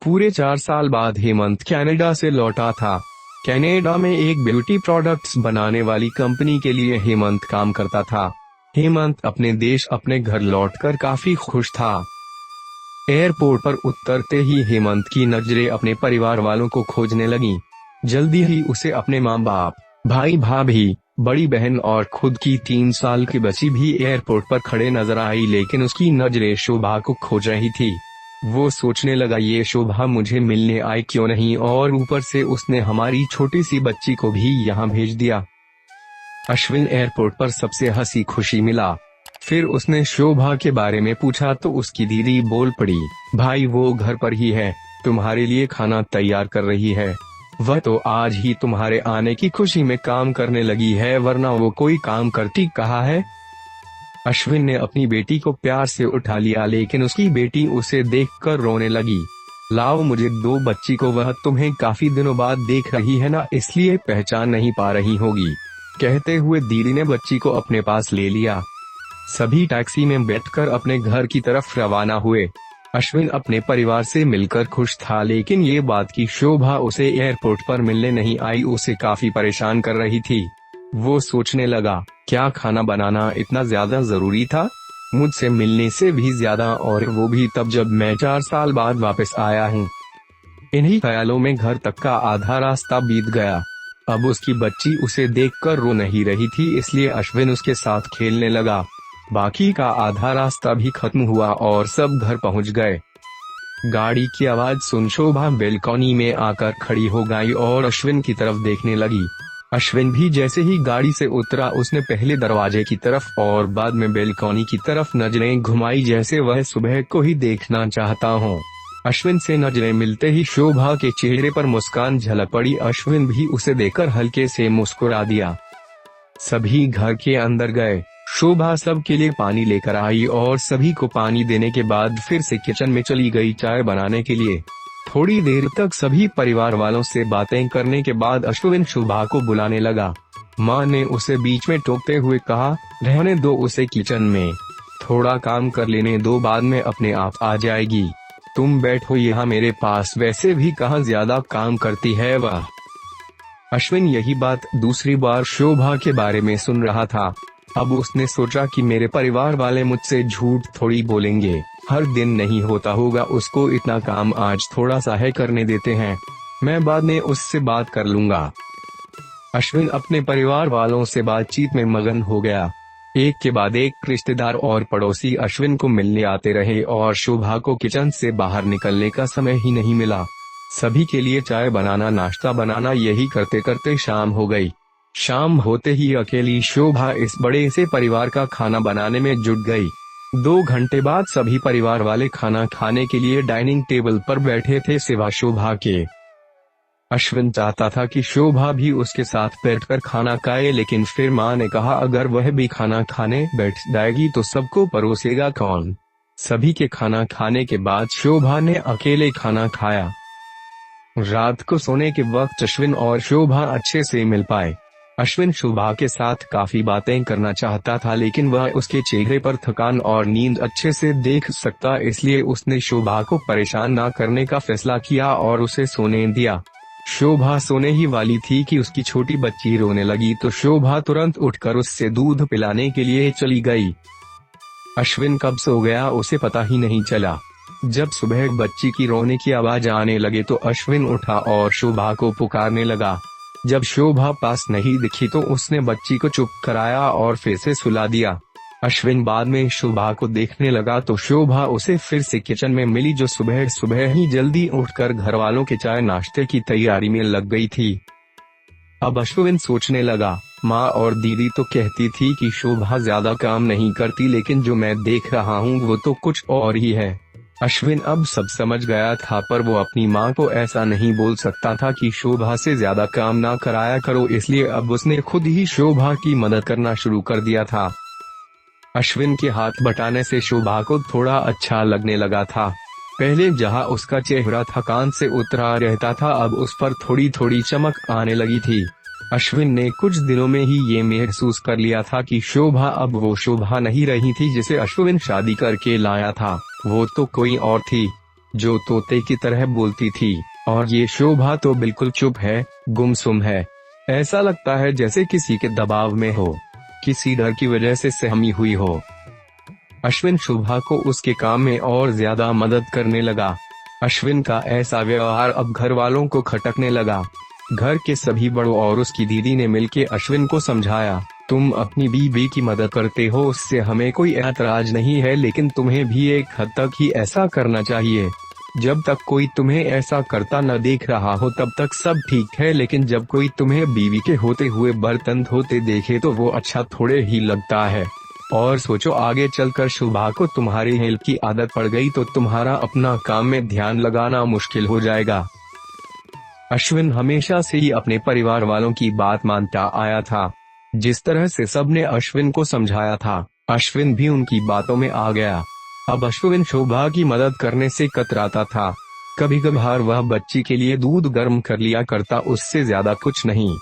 पूरे 4 साल बाद हेमंत कनाडा से लौटा था। कनाडा में एक ब्यूटी प्रोडक्ट्स बनाने वाली कंपनी के लिए हेमंत काम करता था। हेमंत अपने देश अपने घर लौटकर काफी खुश था। एयरपोर्ट पर उतरते ही हेमंत की नजरें अपने परिवार वालों को खोजने लगी। जल्दी ही उसे अपने माँ बाप, भाई भाभी, बड़ी बहन और खुद की 3 साल की बच्ची भी एयरपोर्ट पर खड़े नजर आई, लेकिन उसकी नजरें शोभा को खोज रही थी। वो सोचने लगा, ये शोभा मुझे मिलने आई क्यों नहीं, और ऊपर से उसने हमारी छोटी सी बच्ची को भी यहाँ भेज दिया। अश्विन एयरपोर्ट पर सबसे हंसी खुशी मिला। फिर उसने शोभा के बारे में पूछा तो उसकी दीदी बोल पड़ी, भाई वो घर पर ही है, तुम्हारे लिए खाना तैयार कर रही है। वह तो आज ही तुम्हारे आने की खुशी में काम करने लगी है, वरना वो कोई काम करती कहाँ है। अश्विन ने अपनी बेटी को प्यार से उठा लिया, लेकिन उसकी बेटी उसे देखकर रोने लगी। लाओ मुझे दो बच्ची को, वह तुम्हें काफी दिनों बाद देख रही है ना, इसलिए पहचान नहीं पा रही होगी। कहते हुए दीदी ने बच्ची को अपने पास ले लिया। सभी टैक्सी में बैठकर अपने घर की तरफ रवाना हुए। अश्विन अपने परिवार से मिलकर खुश था, लेकिन ये बात की शोभा उसे एयरपोर्ट पर मिलने नहीं आई उसे काफी परेशान कर रही थी। वो सोचने लगा, क्या खाना बनाना इतना ज्यादा जरूरी था, मुझसे मिलने से भी ज्यादा, और वो भी तब जब मैं 4 साल बाद वापस आया हूँ। इन्हीं ख्यालों में घर तक का आधा रास्ता बीत गया। अब उसकी बच्ची उसे देखकर रो नहीं रही थी, इसलिए अश्विन उसके साथ खेलने लगा। बाकी का आधा रास्ता भी खत्म हुआ और सब घर पहुंच गए। गाड़ी की आवाज सुन शोभा बेलकॉनी में आकर खड़ी हो गई और अश्विन की तरफ देखने लगी। अश्विन भी जैसे ही गाड़ी से उतरा, उसने पहले दरवाजे की तरफ और बाद में बेलकॉनी की तरफ नजरें घुमाई, जैसे वह सुबह को ही देखना चाहता हो। अश्विन से नजरें मिलते ही शोभा के चेहरे पर मुस्कान झलक पड़ी। अश्विन भी उसे देखकर हल्के से मुस्कुरा दिया। सभी घर के अंदर गए। शोभा सबके लिए पानी लेकर आई और सभी को पानी देने के बाद फिर से किचन में चली गई चाय बनाने के लिए। थोड़ी देर तक सभी परिवार वालों से बातें करने के बाद अश्विन शोभा को बुलाने लगा। माँ ने उसे बीच में टोकते हुए कहा, रहने दो उसे किचन में, थोड़ा काम कर लेने दो, बाद में अपने आप आ जाएगी। तुम बैठो यहाँ मेरे पास, वैसे भी कहाँ ज्यादा काम करती है वह। अश्विन यही बात दूसरी बार शोभा के बारे में सुन रहा था। अब उसने सोचा कि मेरे परिवार वाले मुझसे झूठ थोड़ी बोलेंगे, हर दिन नहीं होता होगा उसको इतना काम, आज थोड़ा सा है करने देते हैं, मैं बाद में उससे बात कर लूंगा। अश्विन अपने परिवार वालों से बातचीत में मगन हो गया। एक के बाद एक रिश्तेदार और पड़ोसी अश्विन को मिलने आते रहे और शोभा को किचन से बाहर निकलने का समय ही नहीं मिला। सभी के लिए चाय बनाना, नाश्ता बनाना, यही करते करते शाम हो गई। शाम होते ही अकेली शोभा इस बड़े से परिवार का खाना बनाने में जुट गई। 2 घंटे बाद सभी परिवार वाले खाना खाने के लिए डाइनिंग टेबल पर बैठे थे सिवा शोभा के। अश्विन चाहता था कि शोभा भी उसके साथ बैठकर खाना खाए, लेकिन फिर माँ ने कहा, अगर वह भी खाना खाने बैठ जाएगी तो सबको परोसेगा कौन। सभी के खाना खाने के बाद शोभा ने अकेले खाना खाया। रात को सोने के वक्त अश्विन और शोभा अच्छे से मिल पाए। अश्विन शोभा के साथ काफी बातें करना चाहता था, लेकिन वह उसके चेहरे पर थकान और नींद अच्छे से देख सकता, इसलिए उसने शोभा को परेशान न करने का फैसला किया और उसे सोने दिया। शोभा सोने ही वाली थी कि उसकी छोटी बच्ची रोने लगी, तो शोभा तुरंत उठकर उससे दूध पिलाने के लिए चली गई। अश्विन कब सो गया उसे पता ही नहीं चला। जब सुबह बच्ची की रोने की आवाज आने लगे तो अश्विन उठा और शोभा को पुकारने लगा। जब शोभा पास नहीं दिखी तो उसने बच्ची को चुप कराया और फिर से सुला दिया। अश्विन बाद में शोभा को देखने लगा तो शोभा उसे फिर से किचन में मिली, जो सुबह सुबह ही जल्दी उठकर घर वालों के चाय नाश्ते की तैयारी में लग गई थी। अब अश्विन सोचने लगा, माँ और दीदी तो कहती थी कि शोभा ज्यादा काम नहीं करती, लेकिन जो मैं देख रहा हूँ वो तो कुछ और ही है। अश्विन अब सब समझ गया था, पर वो अपनी माँ को ऐसा नहीं बोल सकता था कि शोभा से ज्यादा काम ना कराया करो, इसलिए अब उसने खुद ही शोभा की मदद करना शुरू कर दिया था। अश्विन के हाथ बटाने से शोभा को थोड़ा अच्छा लगने लगा था। पहले जहाँ उसका चेहरा थकान से उतरा रहता था, अब उस पर थोड़ी थोड़ी चमक आने लगी थी। अश्विन ने कुछ दिनों में ही ये महसूस कर लिया था कि शोभा अब वो शोभा नहीं रही थी जिसे अश्विन शादी करके लाया था, वो तो कोई और थी। जो तोते की तरह बोलती थी, और ये शोभा तो बिल्कुल चुप है, गुमसुम है। ऐसा लगता है जैसे किसी के दबाव में हो, किसी डर की वजह से सहमी हुई हो। अश्विन शोभा को उसके काम में और ज्यादा मदद करने लगा। अश्विन का ऐसा व्यवहार अब घर वालों को खटकने लगा। घर के सभी बड़ों और उसकी दीदी ने मिलकर अश्विन को समझाया, तुम अपनी बीवी की मदद करते हो, उससे हमें कोई ऐतराज नहीं है, लेकिन तुम्हें भी एक हद तक ही ऐसा करना चाहिए। जब तक कोई तुम्हें ऐसा करता न देख रहा हो तब तक सब ठीक है, लेकिन जब कोई तुम्हें बीवी के होते हुए बर्तन धोते देखे तो वो अच्छा थोड़े ही लगता है। और सोचो, आगे चलकर शोभा को तुम्हारी हेल्प की आदत पड़ गई तो तुम्हारा अपना काम में ध्यान लगाना मुश्किल हो जाएगा। अश्विन हमेशा से ही अपने परिवार वालों की बात मानता आया था। जिस तरह से सबने अश्विन को समझाया था, अश्विन भी उनकी बातों में आ गया। अब अश्विन शोभा की मदद करने से कतराता था। कभी कभार वह बच्ची के लिए दूध गर्म कर लिया करता, उससे ज्यादा कुछ नहीं।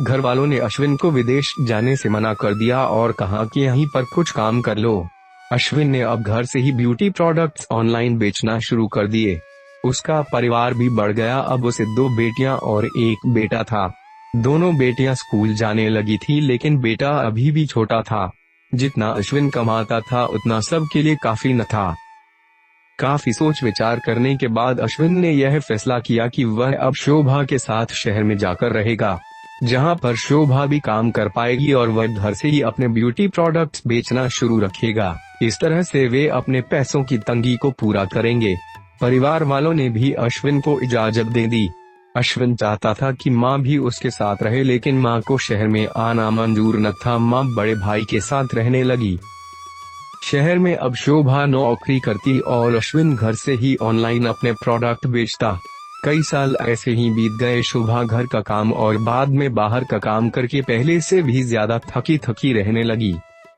घर वालों ने अश्विन को विदेश जाने से मना कर दिया और कहा कि यहीं पर कुछ काम कर लो। अश्विन ने अब घर से ही ब्यूटी प्रोडक्ट्स ऑनलाइन बेचना शुरू कर दिए। उसका परिवार भी बढ़ गया। अब उसे 2 बेटियां और 1 बेटा था। दोनों बेटियां स्कूल जाने लगी थी, लेकिन बेटा अभी भी छोटा था। जितना अश्विन कमाता था उतना सबके लिए काफी न था। काफी सोच विचार करने के बाद अश्विन ने यह फैसला किया कि वह अब शोभा के साथ शहर में जाकर रहेगा, जहां पर शोभा भी काम कर पाएगी और वह घर से ही अपने ब्यूटी प्रोडक्ट्स बेचना शुरू रखेगा। इस तरह से वे अपने पैसों की तंगी को पूरा करेंगे। परिवार वालों ने भी अश्विन को इजाजत दे दी। अश्विन चाहता था कि मां भी उसके साथ रहे, लेकिन मां को शहर में आना मंजूर न था। मां बड़े भाई के साथ रहने लगी। शहर में अब शोभा नौकरी करती और अश्विन घर से ही ऑनलाइन अपने प्रोडक्ट बेचता। कई साल ऐसे ही बीत गए। शोभा घर का काम और बाद में बाहर का काम करके पहले से भी ज्यादा थकी थकी रहने लगी।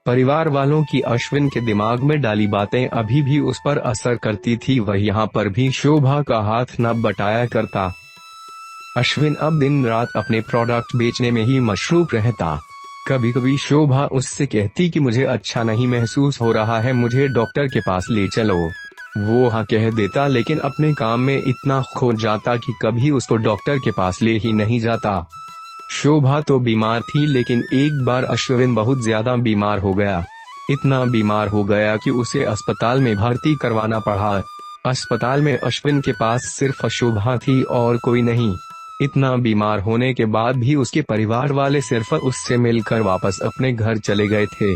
परिवार वालों की अश्विन के दिमाग में डाली बातें अभी भी उस पर असर करती थी। वह यहाँ पर भी शोभा का हाथ न बटाया करता। अश्विन अब दिन रात अपने प्रोडक्ट बेचने में ही मशरूफ रहता। कभी कभी शोभा उससे कहती कि मुझे अच्छा नहीं महसूस हो रहा है, मुझे डॉक्टर के पास ले चलो। वो हाँ कह देता, लेकिन अपने काम में इतना खो जाता कि कभी उसको डॉक्टर के पास ले ही नहीं जाता। शोभा तो बीमार थी, लेकिन एक बार अश्विन बहुत ज्यादा बीमार हो गया। इतना बीमार हो गया कि उसे अस्पताल में भर्ती करवाना पड़ा। अस्पताल में अश्विन के पास सिर्फ शोभा थी और कोई नहीं। इतना बीमार होने के बाद भी उसके परिवार वाले सिर्फ उससे मिलकर वापस अपने घर चले गए थे।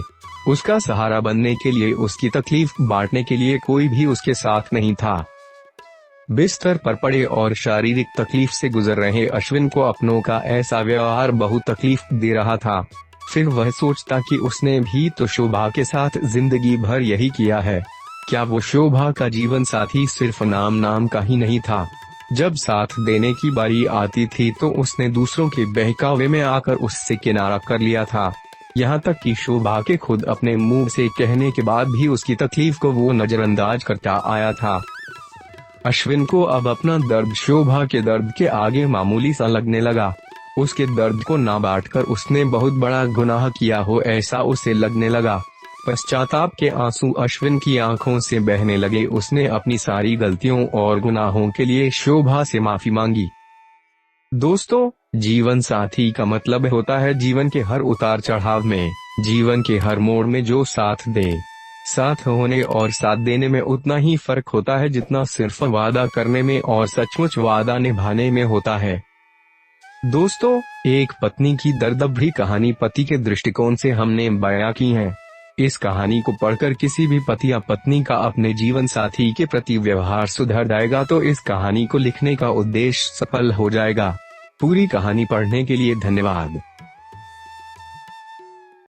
उसका सहारा बनने के लिए, उसकी तकलीफ बांटने के लिए कोई भी उसके साथ नहीं था। बिस्तर पर पड़े और शारीरिक तकलीफ से गुजर रहे अश्विन को अपनों का ऐसा व्यवहार बहुत तकलीफ दे रहा था। फिर वह सोचता कि उसने भी तो शोभा के साथ जिंदगी भर यही किया है। क्या वो शोभा का जीवन साथी सिर्फ नाम का ही नहीं था? जब साथ देने की बारी आती थी तो उसने दूसरों के बहकावे में आकर उससे किनारा कर लिया था। यहाँ तक कि शोभा के खुद अपने मुंह से कहने के बाद भी उसकी तकलीफ को वो नजरअंदाज करता आया था। अश्विन को अब अपना दर्द शोभा के दर्द के आगे मामूली सा लगने लगा। उसके दर्द को ना बांटकर उसने बहुत बड़ा गुनाह किया हो, ऐसा उसे लगने लगा। पश्चाताप के आंसू अश्विन की आंखों से बहने लगे। उसने अपनी सारी गलतियों और गुनाहों के लिए शोभा से माफी मांगी। दोस्तों, जीवन साथी का मतलब होता है जीवन के हर उतार चढ़ाव में, जीवन के हर मोड़ में जो साथ दे। साथ होने और साथ देने में उतना ही फर्क होता है जितना सिर्फ वादा करने में और सचमुच वादा निभाने में होता है। दोस्तों, एक पत्नी की दर्द-भरी कहानी पति के दृष्टिकोण से हमने बयां की है। इस कहानी को पढ़कर किसी भी पति या पत्नी का अपने जीवन साथी के प्रति व्यवहार सुधर जाएगा तो इस कहानी को लिखने का उद्देश्य सफल हो जाएगा। पूरी कहानी पढ़ने के लिए धन्यवाद।